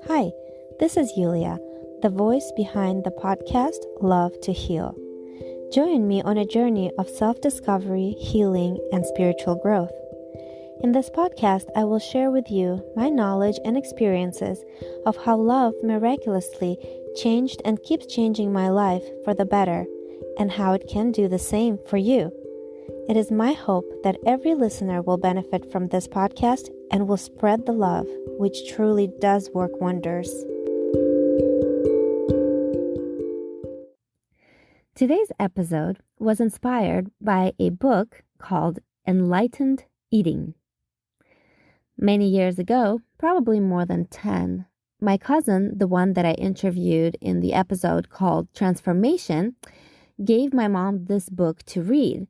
Hi, this is Yulia, the voice behind the podcast Love to Heal. Join me on a journey of self-discovery, healing, and spiritual growth. In this podcast, I will share with you my knowledge and experiences of how love miraculously changed and keeps changing my life for the better, and how it can do the same for you. It is my hope that every listener will benefit from this podcast and will spread the love, which truly does work wonders. Today's episode was inspired by a book called Enlightened Eating. Many years ago, probably more than 10, my cousin, the one that I interviewed in the episode called Transformation, gave my mom this book to read.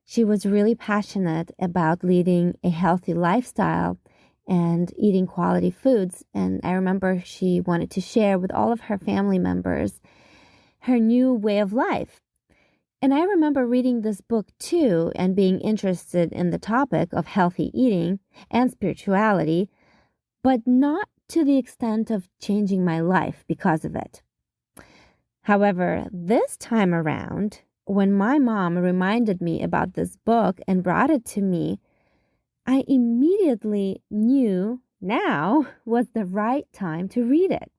She was really passionate about leading a healthy lifestyle and eating quality foods, and I remember she wanted to share with all of her family members her new way of life. And I remember reading this book too and being interested in the topic of healthy eating and spirituality, but not to the extent of changing my life because of it. However, this time around, when my mom reminded me about this book and brought it to me, I immediately knew now was the right time to read it.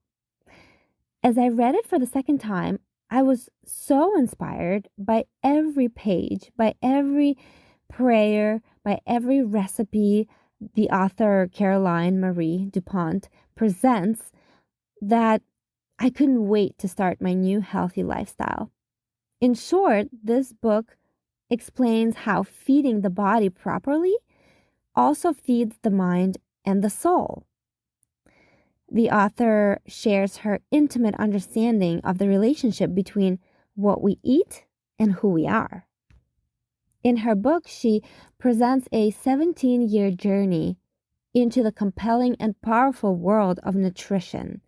As I read it for the second time, I was so inspired by every page, by every prayer, by every recipe the author Caroline Marie Dupont presents that I couldn't wait to start my new healthy lifestyle. In short, this book explains how feeding the body properly also feeds the mind and the soul. The author shares her intimate understanding of the relationship between what we eat and who we are. In her book, she presents a 17-year journey into the compelling and powerful world of nutrition.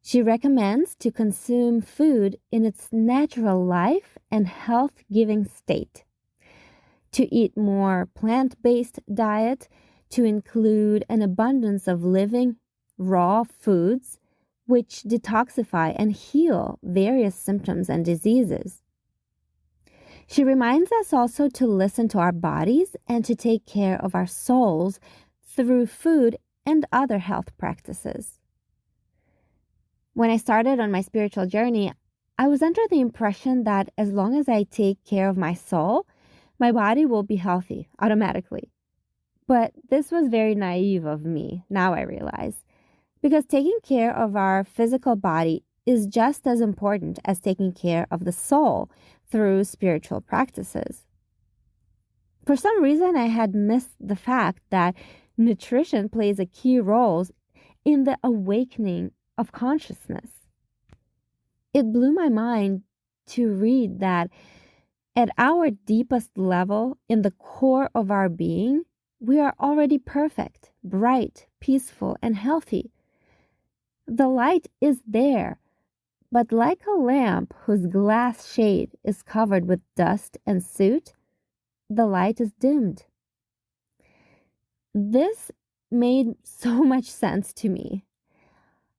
She recommends to consume food in its natural life and health-giving state, to eat more plant-based diet, to include an abundance of living raw foods which detoxify and heal various symptoms and diseases. She reminds us also to listen to our bodies and to take care of our souls through food and other health practices. When I started on my spiritual journey, I was under the impression that as long as I take care of my soul, my body will be healthy automatically. But this was very naive of me, now I realize. Because taking care of our physical body is just as important as taking care of the soul through spiritual practices. For some reason, I had missed the fact that nutrition plays a key role in the awakening of consciousness. It blew my mind to read that at our deepest level, in the core of our being, we are already perfect, bright, peaceful, and healthy. The light is there, but like a lamp whose glass shade is covered with dust and soot, the light is dimmed. This made so much sense to me.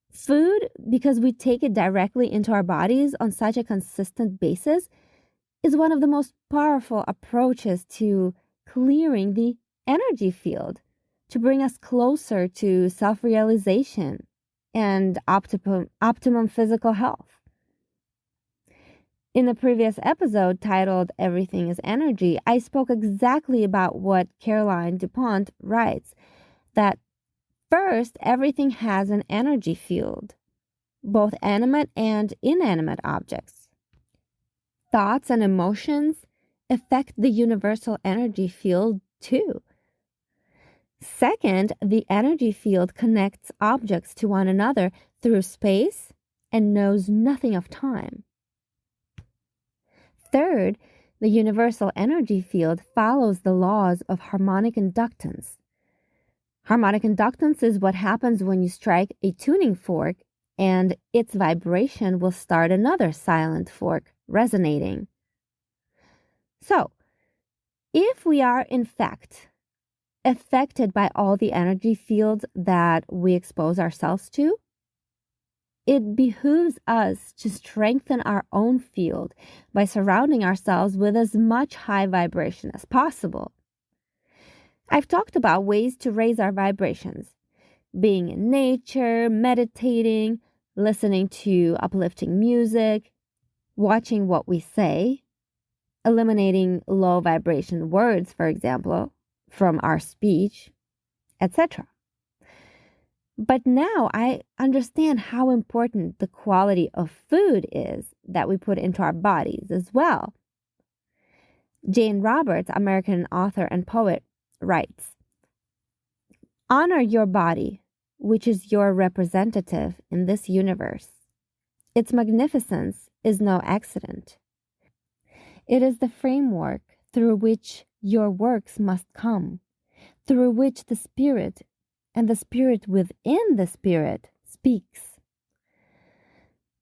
Food, because we take it directly into our bodies on such a consistent basis, is one of the most powerful approaches to clearing the energy field, to bring us closer to self-realization and optimum physical health. In the previous episode titled Everything is Energy, I spoke exactly about what Caroline Dupont writes, that first, everything has an energy field, both animate and inanimate objects. Thoughts and emotions affect the universal energy field too. Second, the energy field connects objects to one another through space and knows nothing of time. Third, the universal energy field follows the laws of harmonic inductance. Harmonic inductance is what happens when you strike a tuning fork and its vibration will start another silent fork resonating. So, if we are in fact affected by all the energy fields that we expose ourselves to? It behooves us to strengthen our own field by surrounding ourselves with as much high vibration as possible. I've talked about ways to raise our vibrations, being in nature, meditating, listening to uplifting music, watching what we say, eliminating low vibration words, for example, from our speech, etc. But now I understand how important the quality of food is that we put into our bodies as well. Jane Roberts, American author and poet, writes, "Honor your body, which is your representative in this universe. Its magnificence is no accident. It is the framework through which your works must come, through which the spirit and the spirit within the spirit speaks.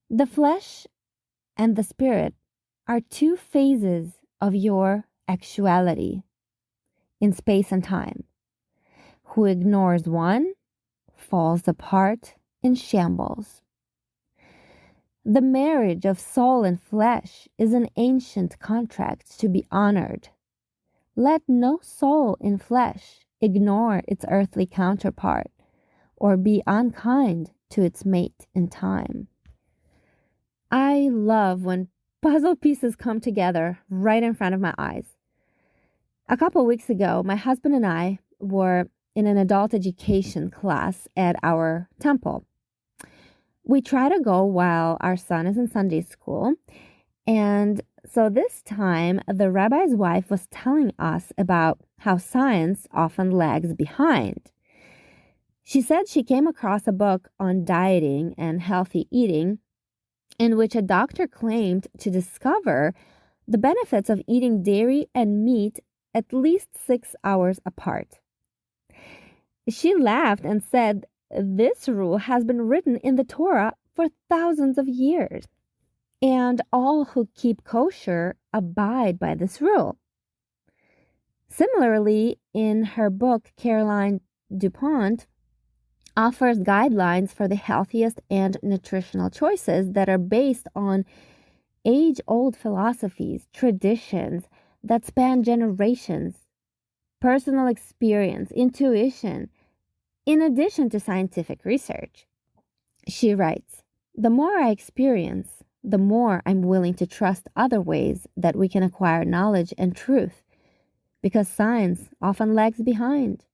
The flesh and the spirit are two phases of your actuality in space and time. Who ignores one falls apart in shambles. The marriage of soul and flesh is an ancient contract to be honored. Let no soul in flesh ignore its earthly counterpart or be unkind to its mate in time." I love when puzzle pieces come together right in front of my eyes. A couple weeks ago, my husband and I were in an adult education class at our temple. We try to go while our son is in Sunday school, and so this time the rabbi's wife was telling us about how science often lags behind. She said she came across a book on dieting and healthy eating in which a doctor claimed to discover the benefits of eating dairy and meat at least 6 hours apart. She laughed and said, "This rule has been written in the Torah for thousands of years, and all who keep kosher abide by this rule." Similarly, in her book, Caroline Dupont offers guidelines for the healthiest and nutritional choices that are based on age-old philosophies, traditions that span generations, personal experience, intuition, in addition to scientific research. She writes, "The more I experience, the more I'm willing to trust other ways that we can acquire knowledge and truth, because science often lags behind.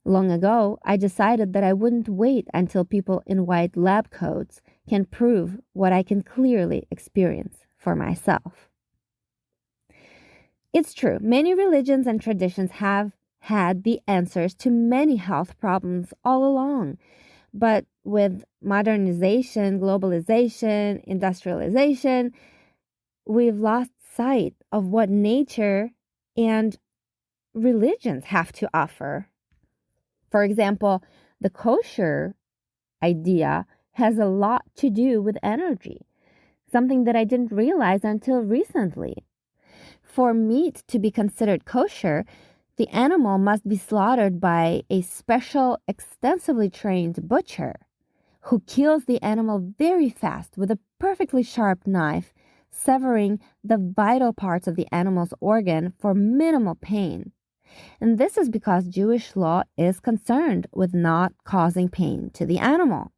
Long ago, I decided that I wouldn't wait until people in white lab coats can prove what I can clearly experience for myself." It's true, many religions and traditions have had the answers to many health problems all along. But with modernization, globalization, industrialization, we've lost sight of what nature and religions have to offer. For example, the kosher idea has a lot to do with energy, something that I didn't realize until recently. For meat to be considered kosher, the animal must be slaughtered by a special, extensively trained butcher who kills the animal very fast with a perfectly sharp knife, severing the vital parts of the animal's organ for minimal pain. And this is because Jewish law is concerned with not causing pain to the animal.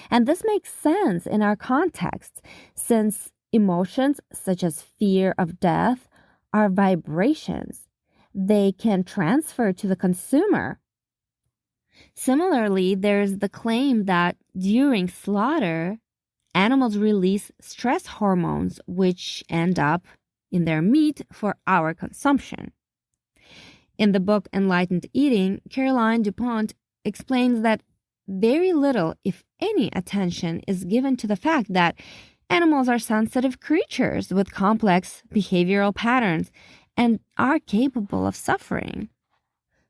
And this makes sense in our context, since emotions such as fear of death are vibrations. They can transfer to the consumer. Similarly, there's the claim that during slaughter, animals release stress hormones, which end up in their meat for our consumption. In the book Enlightened Eating, Caroline Dupont explains that very little, if any, attention is given to the fact that animals are sensitive creatures with complex behavioral patterns and are capable of suffering.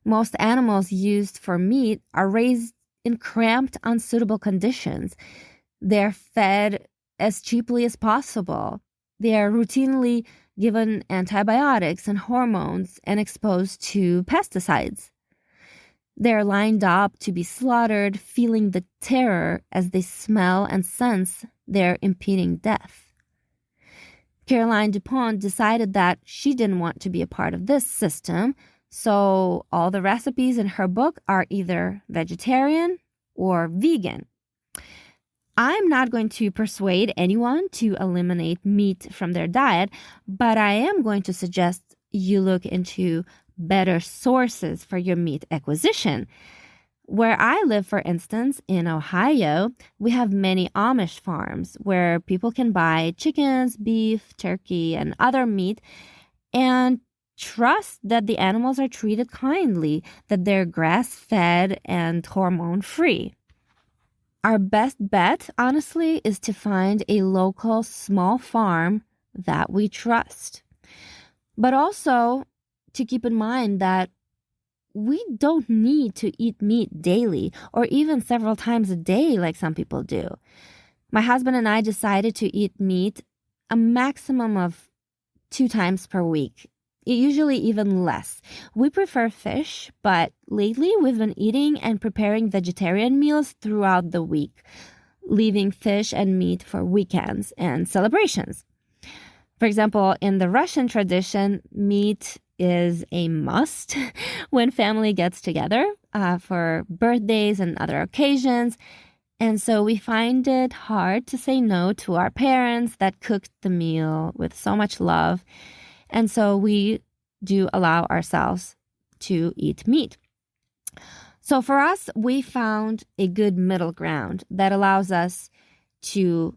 Most animals used for meat are raised in cramped, unsuitable conditions. They're fed as cheaply as possible. They are routinely given antibiotics and hormones and exposed to pesticides. They're lined up to be slaughtered, feeling the terror as they smell and sense their impending death. Caroline Dupont decided that she didn't want to be a part of this system, so all the recipes in her book are either vegetarian or vegan. I'm not going to persuade anyone to eliminate meat from their diet, but I am going to suggest you look into better sources for your meat acquisition. Where I live, for instance, in Ohio, we have many Amish farms where people can buy chickens, beef, turkey, and other meat and trust that the animals are treated kindly, that they're grass-fed and hormone-free. Our best bet, honestly, is to find a local small farm that we trust. But also to keep in mind that we don't need to eat meat daily or even several times a day like some people do. My husband and I decided to eat meat a maximum of 2 times per week, usually even less. We prefer fish, but lately we've been eating and preparing vegetarian meals throughout the week, leaving fish and meat for weekends and celebrations. For example, in the Russian tradition, meat is a must when family gets together for birthdays and other occasions. And so we find it hard to say no to our parents that cooked the meal with so much love. And so we do allow ourselves to eat meat. So for us, we found a good middle ground that allows us to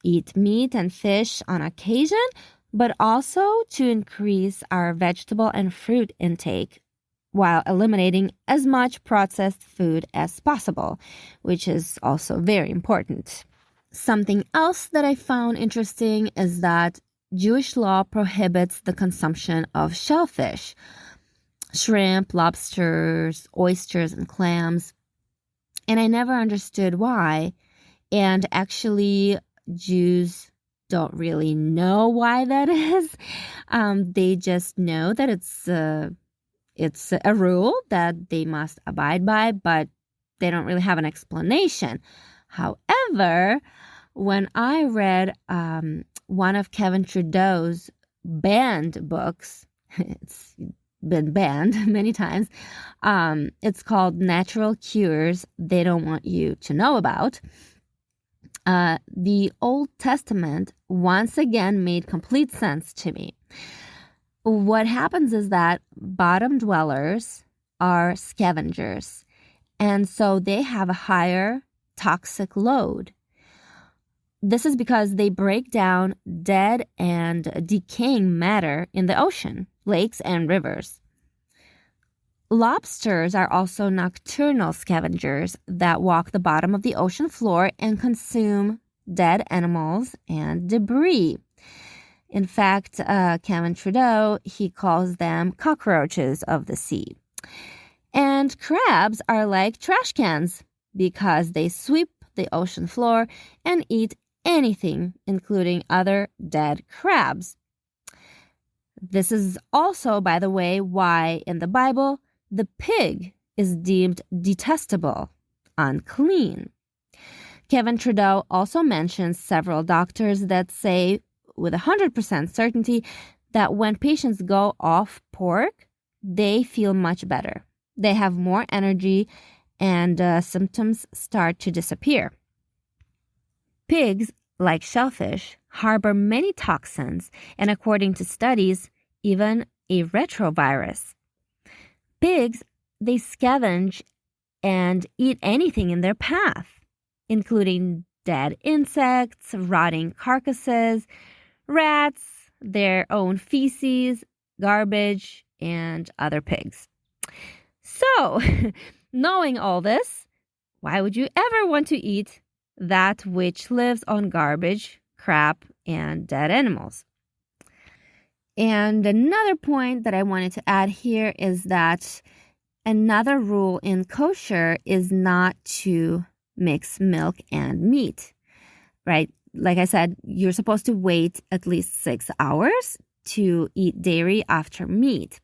eat meat and fish on occasion, but also to increase our vegetable and fruit intake while eliminating as much processed food as possible, which is also very important. Something else that I found interesting is that Jewish law prohibits the consumption of shellfish, shrimp, lobsters, oysters, and clams. And I never understood why. And actually, Jews don't really know why that is. They just know that it's a rule that they must abide by, but they don't really have an explanation. However, when I read one of Kevin Trudeau's banned books, it's been banned many times, it's called Natural Cures They Don't Want You to Know About. The Old Testament once again made complete sense to me. What happens is that bottom dwellers are scavengers, and so they have a higher toxic load. This is because they break down dead and decaying matter in the ocean, lakes, and rivers. Lobsters are also nocturnal scavengers that walk the bottom of the ocean floor and consume dead animals and debris. In fact, Kevin Trudeau, he calls them cockroaches of the sea. And crabs are like trash cans because they sweep the ocean floor and eat anything, including other dead crabs. This is also, by the way, why in the Bible, the pig is deemed detestable, unclean. Kevin Trudeau also mentions several doctors that say with 100% certainty that when patients go off pork, they feel much better. They have more energy and symptoms start to disappear. Pigs, like shellfish, harbor many toxins and, according to studies, even a retrovirus. Pigs, they scavenge and eat anything in their path, including dead insects, rotting carcasses, rats, their own feces, garbage, and other pigs. So, knowing all this, why would you ever want to eat that which lives on garbage, crap, and dead animals? And another point that I wanted to add here is that another rule in kosher is not to mix milk and meat, right? Like I said, you're supposed to wait at least 6 hours to eat dairy after meat.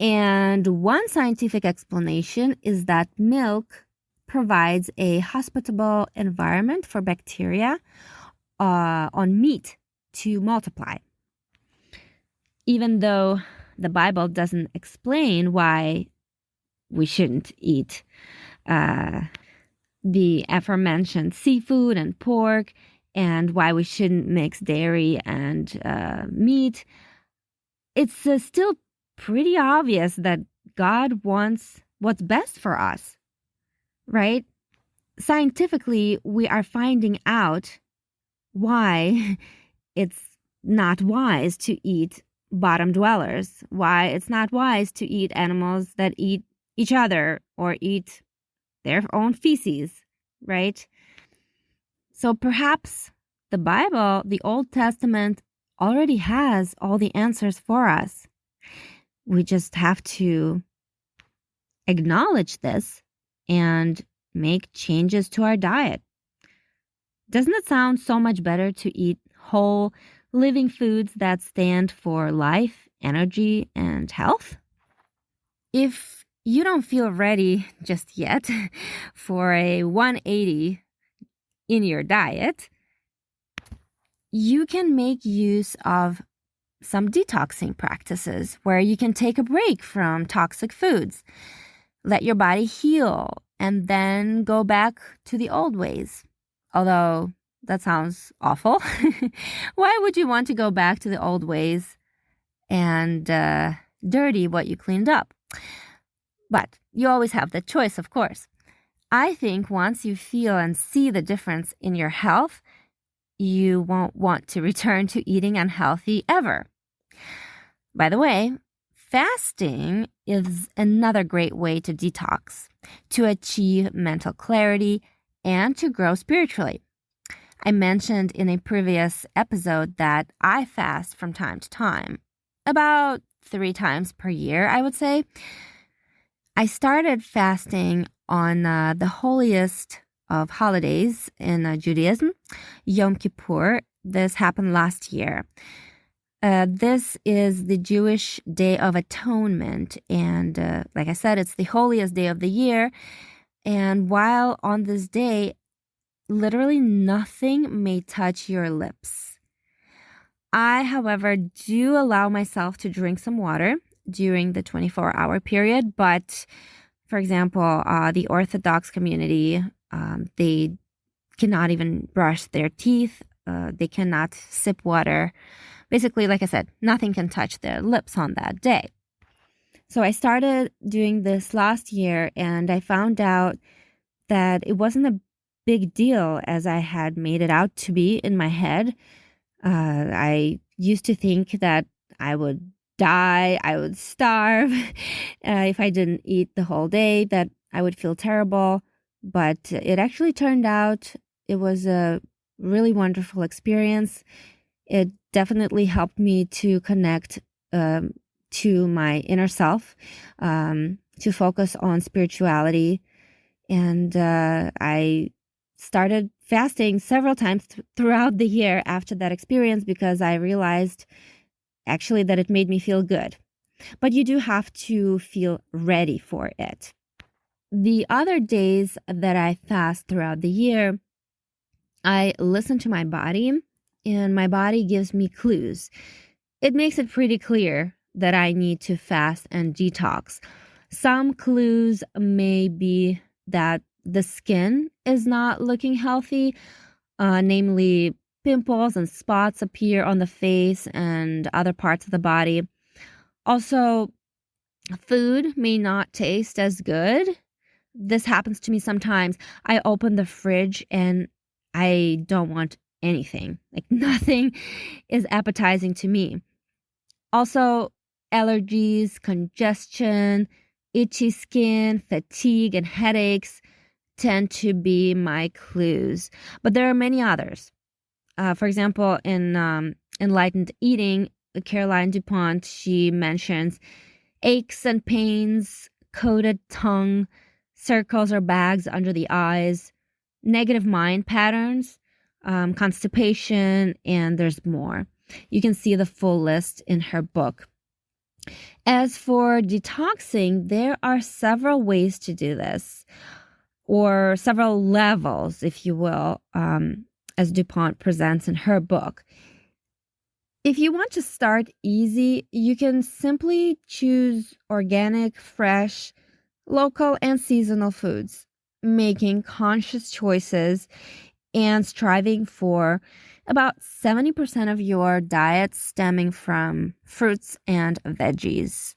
And one scientific explanation is that milk provides a hospitable environment for bacteria on meat to multiply. Even though the Bible doesn't explain why we shouldn't eat the aforementioned seafood and pork, and why we shouldn't mix dairy and meat, it's still pretty obvious that God wants what's best for us, right? Scientifically, we are finding out why it's not wise to eat bottom dwellers, why it's not wise to eat animals that eat each other or eat their own feces, right? So perhaps the Bible, the Old Testament, already has all the answers for us. We just have to acknowledge this and make changes to our diet. Doesn't it sound so much better to eat whole, living foods that stand for life, energy, and health? If you don't feel ready just yet for a 180 in your diet, you can make use of some detoxing practices where you can take a break from toxic foods, let your body heal, and then go back to the old ways. Although that sounds awful. Why would you want to go back to the old ways and dirty what you cleaned up? But you always have the choice, of course. I think once you feel and see the difference in your health, you won't want to return to eating unhealthy ever. By the way, fasting is another great way to detox, to achieve mental clarity, and to grow spiritually. I mentioned in a previous episode that I fast from time to time, about 3 times per year, I would say. I started fasting on the holiest of holidays in Judaism, Yom Kippur. This happened last year. This is the Jewish Day of Atonement, and like I said, it's the holiest day of the year. And while on this day, literally nothing may touch your lips. I, however, do allow myself to drink some water during the 24-hour period, but for example, the Orthodox community, they cannot even brush their teeth. They cannot sip water. Basically, like I said, nothing can touch their lips on that day. So I started doing this last year, and I found out that it wasn't a big deal as I had made it out to be in my head. I used to think that I would die, I would starve if I didn't eat the whole day, that I would feel terrible. But it actually turned out it was a really wonderful experience. It definitely helped me to connect to my inner self, to focus on spirituality. And I started fasting several times throughout the year after that experience because I realized actually that it made me feel good. But you do have to feel ready for it. The other days that I fast throughout the year, I listen to my body, and my body gives me clues. It makes it pretty clear that I need to fast and detox. Some clues may be that the skin is not looking healthy, namely pimples and spots appear on the face and other parts of the body. Also, food may not taste as good. This happens to me sometimes. I open the fridge and I don't want anything. Like nothing is appetizing to me. Also, allergies, congestion, itchy skin, fatigue, and headaches tend to be my clues. But there are many others. For example, in Enlightened Eating, Caroline Dupont, she mentions aches and pains, coated tongue, circles or bags under the eyes, negative mind patterns, constipation, and there's more. You can see the full list in her book. As for detoxing, there are several ways to do this, or several levels, if you will, as Dupont presents in her book. If you want to start easy, you can simply choose organic, fresh, local, and seasonal foods, making conscious choices and striving for about 70% of your diet stemming from fruits and veggies.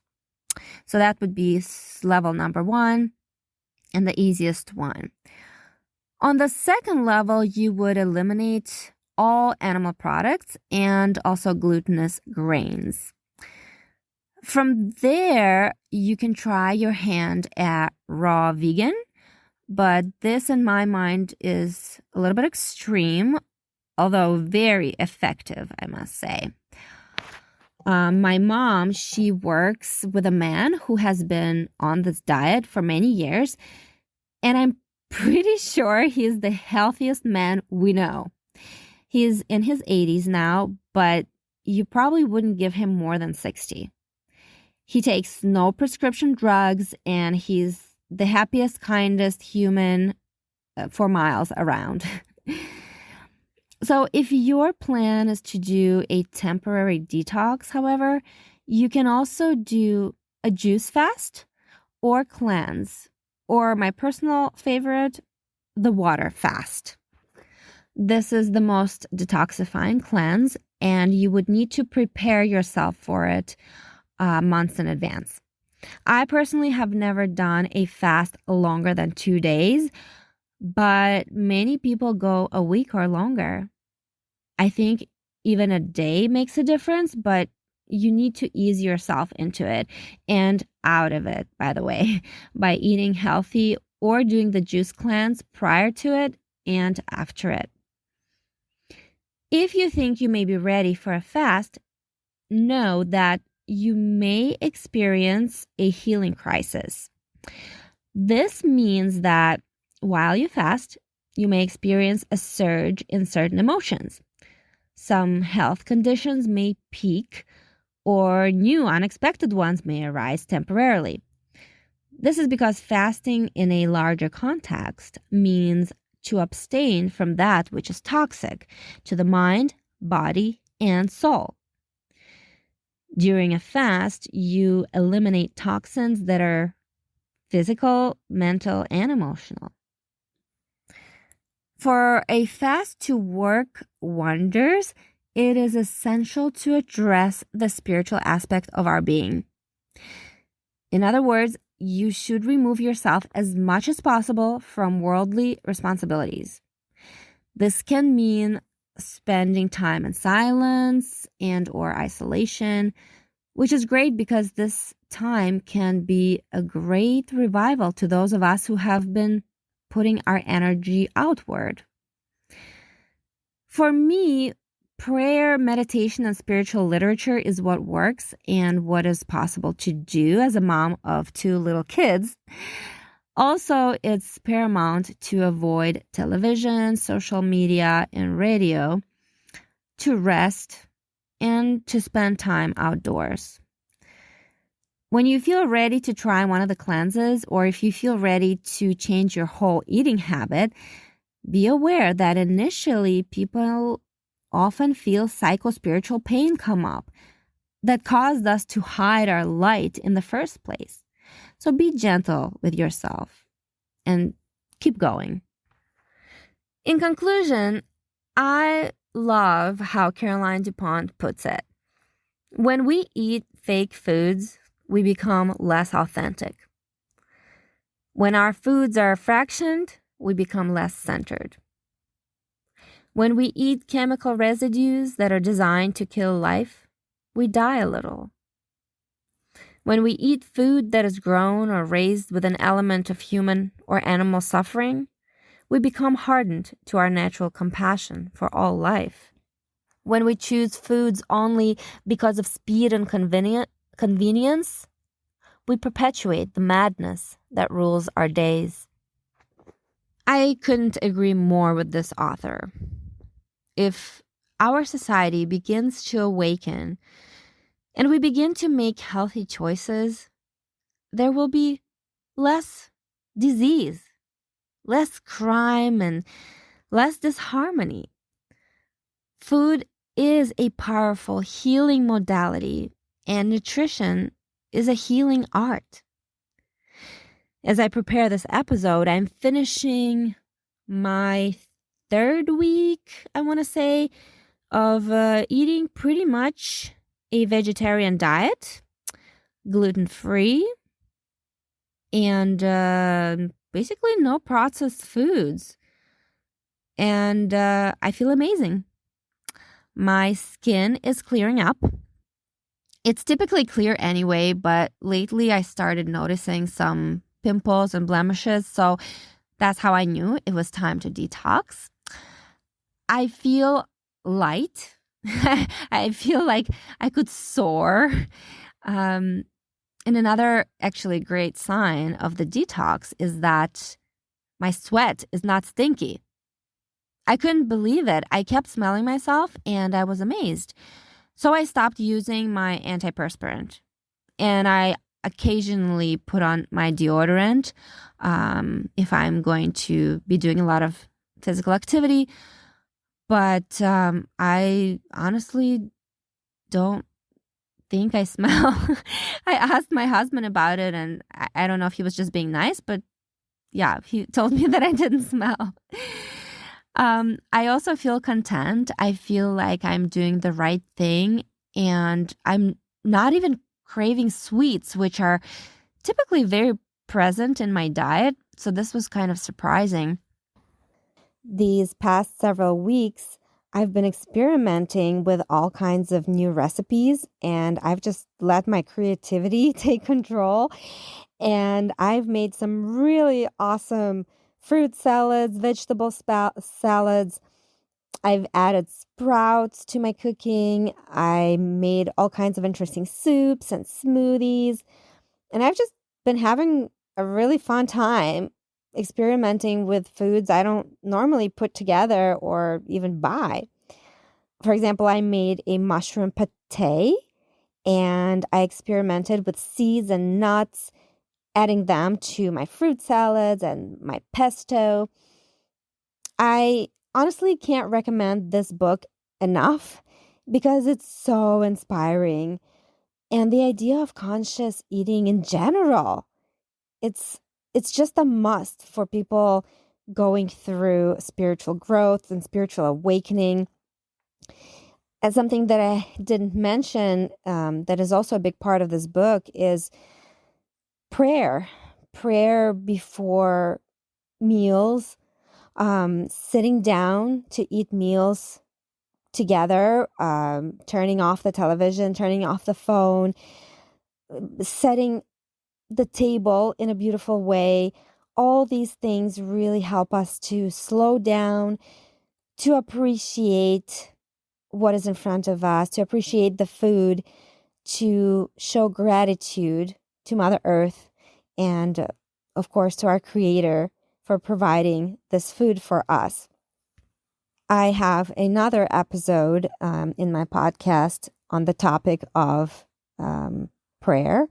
So that would be level number 1 and the easiest one. On the second level, you would eliminate all animal products and also glutinous grains. From there, you can try your hand at raw vegan, but this in my mind is a little bit extreme, although very effective, I must say. My mom, she works with a man who has been on this diet for many years, and I'm pretty sure he's the healthiest man we know. He's in his 80s now, but you probably wouldn't give him more than 60. He takes no prescription drugs, and he's the happiest, kindest human for miles around. So if your plan is to do a temporary detox, however, you can also do a juice fast or cleanse, or my personal favorite, the water fast. This is the most detoxifying cleanse, and you would need to prepare yourself for it months in advance. I personally have never done a fast longer than 2 days, but many people go a week or longer. I think even a day makes a difference, but you need to ease yourself into it and out of it, by the way, by eating healthy or doing the juice cleanse prior to it and after it. If you think you may be ready for a fast, know that you may experience a healing crisis. This means that while you fast, you may experience a surge in certain emotions. Some health conditions may peak, or new unexpected ones may arise temporarily. This is because fasting in a larger context means to abstain from that which is toxic to the mind, body, and soul. During a fast, you eliminate toxins that are physical, mental, and emotional. For a fast to work wonders, it is essential to address the spiritual aspect of our being. In other words, you should remove yourself as much as possible from worldly responsibilities. This can mean spending time in silence and or isolation, which is great because this time can be a great revival to those of us who have been putting our energy outward. For me, prayer, meditation, and spiritual literature is what works and what is possible to do as a mom of 2 little kids. Also, it's paramount to avoid television, social media, and radio, to rest, and to spend time outdoors. When you feel ready to try one of the cleanses, or if you feel ready to change your whole eating habit, be aware that initially people often feel psycho-spiritual pain come up that caused us to hide our light in the first place. So be gentle with yourself and keep going. In conclusion, I love how Caroline Dupont puts it. When we eat fake foods, we become less authentic. When our foods are fractioned, we become less centered. When we eat chemical residues that are designed to kill life, we die a little. When we eat food that is grown or raised with an element of human or animal suffering, we become hardened to our natural compassion for all life. When we choose foods only because of speed and convenience, we perpetuate the madness that rules our days. I couldn't agree more with this author. If our society begins to awaken and we begin to make healthy choices, there will be less disease, less crime, and less disharmony. Food is a powerful healing modality, and nutrition is a healing art. As I prepare this episode, I'm finishing my 3rd week, I want to say, of eating pretty much a vegetarian diet, gluten-free, and basically no processed foods. And I feel amazing. My skin is clearing up. It's typically clear anyway, but lately I started noticing some pimples and blemishes, so that's how I knew it was time to detox. I feel light. I feel like I could soar. And another actually great sign of the detox is that my sweat is not stinky. I couldn't believe it. I kept smelling myself and I was amazed. So I stopped using my antiperspirant and I occasionally put on my deodorant if I'm going to be doing a lot of physical activity. But I honestly don't think I smell. I asked my husband about it and I don't know if he was just being nice, but yeah, he told me that I didn't smell. I also feel content. I feel like I'm doing the right thing and I'm not even craving sweets, which are typically very present in my diet. So this was kind of surprising. These past several weeks, I've been experimenting with all kinds of new recipes and I've just let my creativity take control. And I've made some really awesome fruit salads, vegetable salads. I've added sprouts to my cooking. I made all kinds of interesting soups and smoothies. And I've just been having a really fun time experimenting with foods I don't normally put together or even buy. For example, I made a mushroom pate and I experimented with seeds and nuts, adding them to my fruit salads and my pesto. I honestly can't recommend this book enough because it's so inspiring. And the idea of conscious eating in general, it's just a must for people going through spiritual growth and spiritual awakening. And something that I didn't mention that is also a big part of this book is prayer. Prayer before meals, sitting down to eat meals together, turning off the television, turning off the phone, setting the table in a beautiful way. All these things really help us to slow down, to appreciate what is in front of us, to appreciate the food, to show gratitude to Mother Earth and, of course, to our Creator for providing this food for us. I have another episode in my podcast on the topic of prayer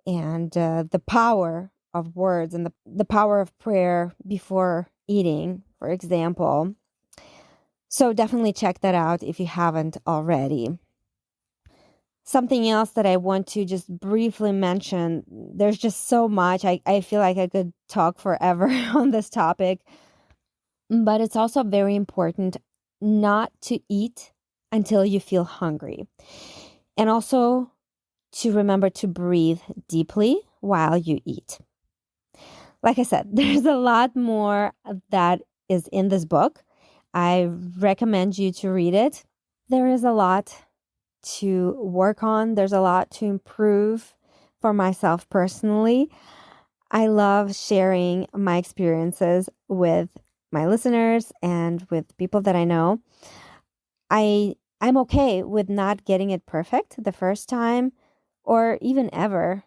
and the power of words and the power of prayer before eating, for example. So definitely check that out if you haven't already. Something else that I want to just briefly mention, there's just so much. I feel like I could talk forever on this topic, but it's also very important not to eat until you feel hungry. And also to remember to breathe deeply while you eat. Like I said, there's a lot more that is in this book. I recommend you to read it. There is a lot to work on. There's a lot to improve for myself personally. I love sharing my experiences with my listeners and with people that I know. I'm okay with not getting it perfect the first time or even ever.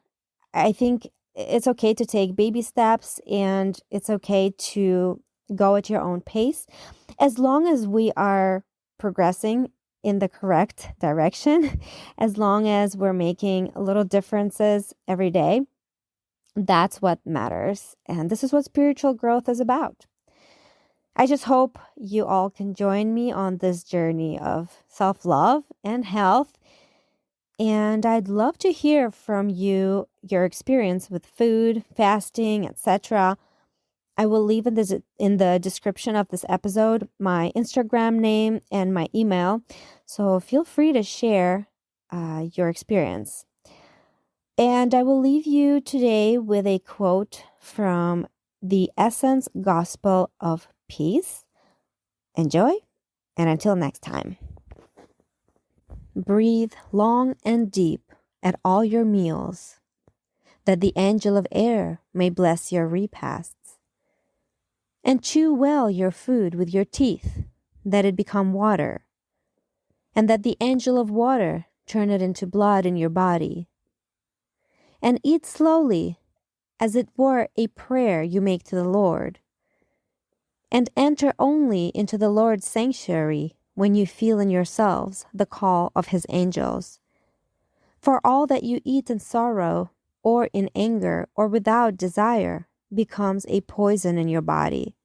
I think it's okay to take baby steps and it's okay to go at your own pace as long as we are progressing in the correct direction, as long as we're making little differences every day. That's what matters. And this is what spiritual growth is about. I just hope you all can join me on this journey of self-love and health. And I'd love to hear from you, your experience with food, fasting, etc. I will leave in the description of this episode my Instagram name and my email. So feel free to share your experience. And I will leave you today with a quote from the Essence Gospel of Peace. Enjoy, and until next time. Breathe long and deep at all your meals, that the angel of air may bless your repasts. And chew well your food with your teeth, that it become water, and that the angel of water turn it into blood in your body. And eat slowly, as it were a prayer you make to the Lord. And enter only into the Lord's sanctuary when you feel in yourselves the call of his angels. For all that you eat in sorrow, or in anger, or without desire, becomes a poison in your body.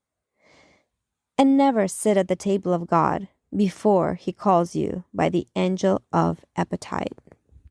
And never sit at the table of God before he calls you by the angel of appetite.